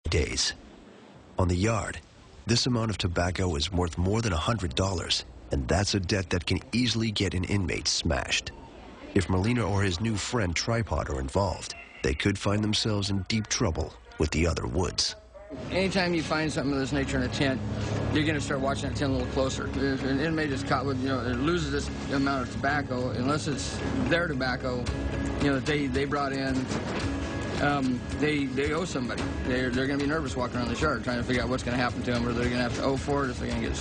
days. On the yard, this amount of tobacco is worth more than $100, and that's a debt that can easily get an inmate smashed. If Molina or his new friend Tripod are involved, they could find themselves in deep trouble with the other woods. Anytime you find something of this nature in a tent, you're going to start watching that tent a little closer. If an inmate is caught with, it loses this amount of tobacco, unless it's their tobacco, that they brought in, they owe somebody. They're going to be nervous walking around the yard trying to figure out what's going to happen to them, or they're going to have to owe for it, if they're going to get,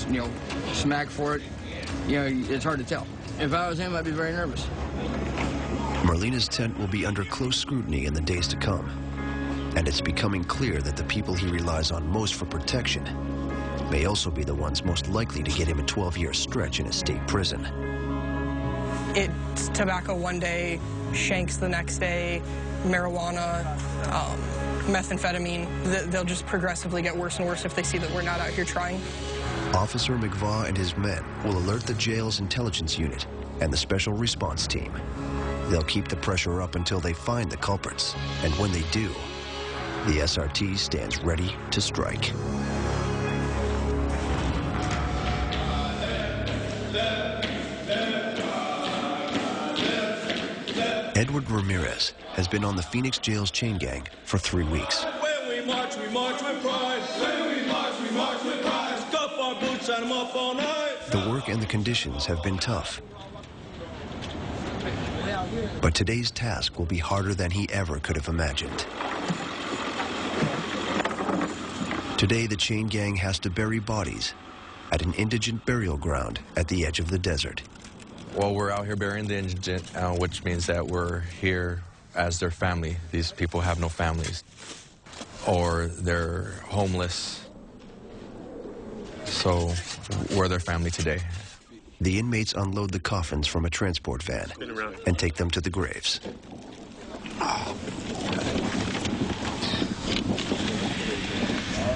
smacked for it. It's hard to tell. If I was him, I'd be very nervous. Merlina's tent will be under close scrutiny in the days to come. And it's becoming clear that the people he relies on most for protection may also be the ones most likely to get him a 12-year stretch in a state prison. It's tobacco one day, shanks the next day, marijuana, methamphetamine. They'll just progressively get worse and worse if they see that we're not out here trying. Officer McVaugh and his men will alert the jail's intelligence unit and the special response team. They'll keep the pressure up until they find the culprits, and when they do, the SRT stands ready to strike. Edward Ramirez has been on the Phoenix Jail's chain gang for 3 weeks. When we march with pride. When we march with pride. Scuff our boots and them up all night. The work and the conditions have been tough. But today's task will be harder than he ever could have imagined. Today, the chain gang has to bury bodies at an indigent burial ground at the edge of the desert. Well, we're out here burying the indigent, which means that we're here as their family. These people have no families, or they're homeless, so we're their family today. The inmates unload the coffins from a transport van and take them to the graves.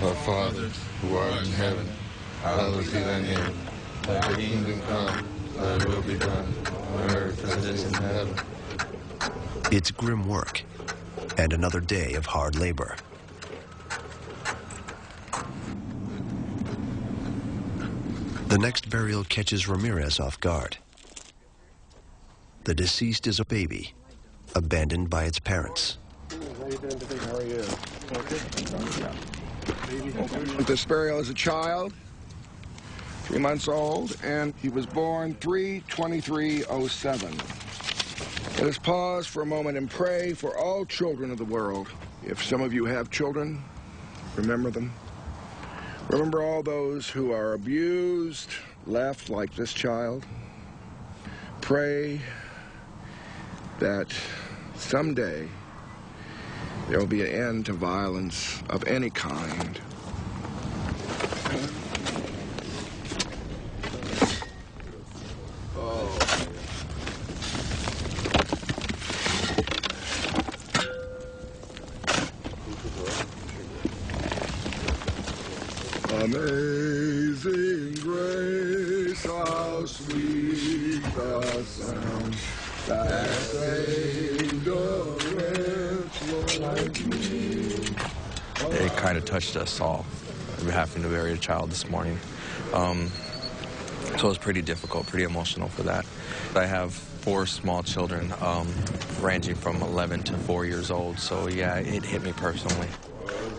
Our Father, who art in heaven, hallowed be thy name. Thy kingdom come, thy will be done, on earth as it is in heaven. It's grim work and another day of hard labor. The next burial catches Ramirez off guard. The deceased is a baby, abandoned by its parents. How you doing today? How are you? Okay. This burial is a child, 3 months old, and he was born 3/23/07. Let us pause for a moment and pray for all children of the world. If some of you have children, remember them. Remember all those who are abused, left like this child. Pray that someday there will be an end to violence of any kind. Amazing grace, how sweet the sound that saved a wretch like me. It kind of touched us all, having to bury a child this morning. So it was pretty difficult, pretty emotional for that. I have 4 small children, ranging from 11 to 4 years old, so yeah, it hit me personally.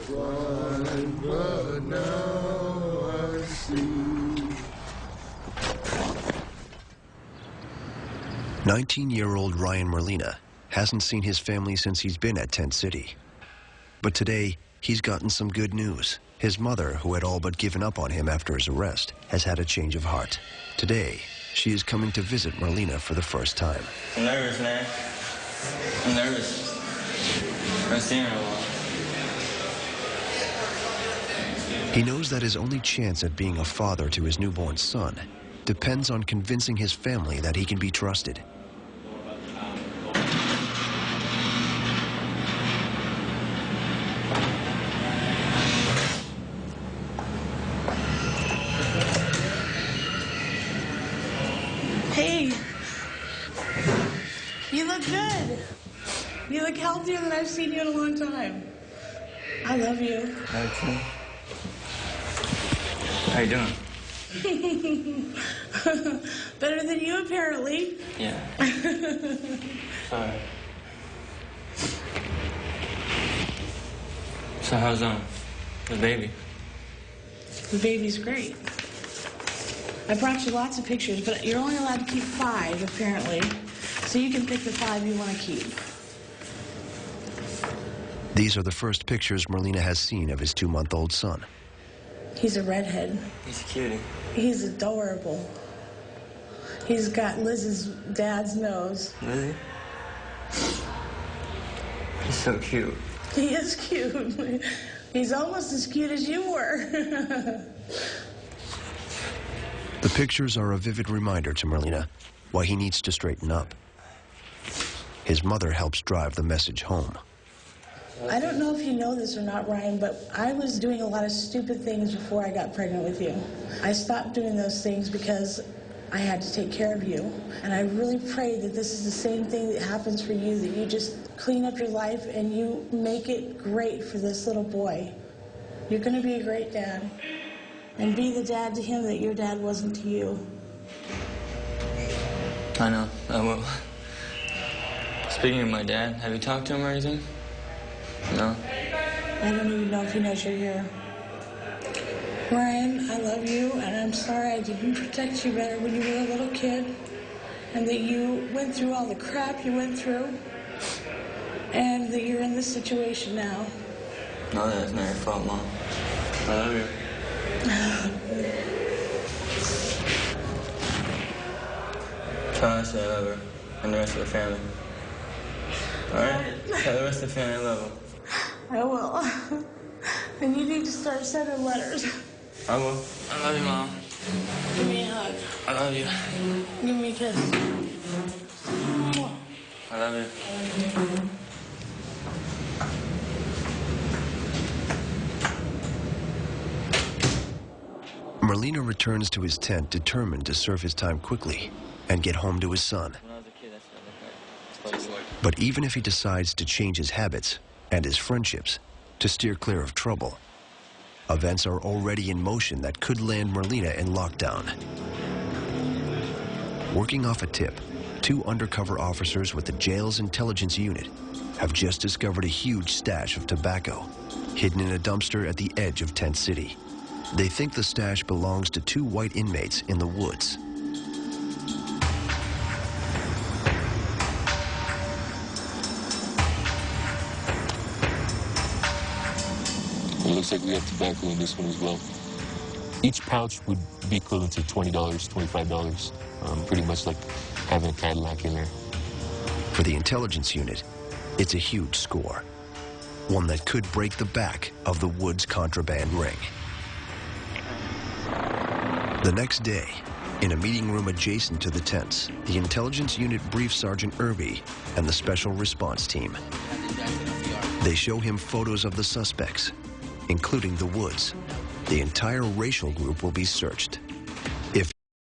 But now I see. 19-year-old Ryan Merlina hasn't seen his family since he's been at Tent City. But today, he's gotten some good news. His mother, who had all but given up on him after his arrest, has had a change of heart. Today, she is coming to visit Merlina for the first time. I'm nervous, man. I'm nervous. I've seen her a while. He knows that his only chance at being a father to his newborn son depends on convincing his family that he can be trusted. Hey, you look good. You look healthier than I've seen you in a long time. I love you. Love you too. How you doing? Better than you, apparently. Yeah. Sorry. So how's the baby? The baby's great. I brought you lots of pictures, but you're only allowed to keep 5, apparently. So you can pick the 5 you want to keep. These are the first pictures Merlina has seen of his 2-month-old son. He's a redhead. He's a cutie. He's adorable. He's got Liz's dad's nose. Really? He's so cute. He is cute. He's almost as cute as you were. The pictures are a vivid reminder to Merlina why he needs to straighten up. His mother helps drive the message home. I don't know if you know this or not, Ryan, but I was doing a lot of stupid things before I got pregnant with you. I stopped doing those things because I had to take care of you. And I really pray that this is the same thing that happens for you, that you just clean up your life and you make it great for this little boy. You're going to be a great dad. And be the dad to him that your dad wasn't to you. I know, I will. Speaking of my dad, have you talked to him or anything? No? I don't even know if he knows you're here. Ryan, I love you, and I'm sorry I didn't protect you better when you were a little kid, and that you went through all the crap you went through, and that you're in this situation now. No, that's not your fault, Mom. I love you. Tell her I say I love her, and the rest of the family. All right? Tell the rest of the family I love them. I will. And you need to start sending letters. I will. I love you, Mom. Give me a hug. I love you. Give me a kiss. I love you. Merlina returns to his tent determined to serve his time quickly and get home to his son. When I was a kid, that's what I looked like. But even if he decides to change his habits and his friendships to steer clear of trouble, events are already in motion that could land Merlina in lockdown. Working off a tip, 2 undercover officers with the jail's intelligence unit have just discovered a huge stash of tobacco hidden in a dumpster at the edge of Tent City. They think the stash belongs to 2 white inmates in the woods. It looks like we have tobacco in this one as well. Each pouch would be equivalent to $20, $25, pretty much like having a Cadillac in there. For the intelligence unit, it's a huge score, one that could break the back of the Woods contraband ring. The next day, in a meeting room adjacent to the tents, the intelligence unit briefs Sergeant Irby and the special response team. They show him photos of the suspects, including the Woods. The entire racial group will be searched.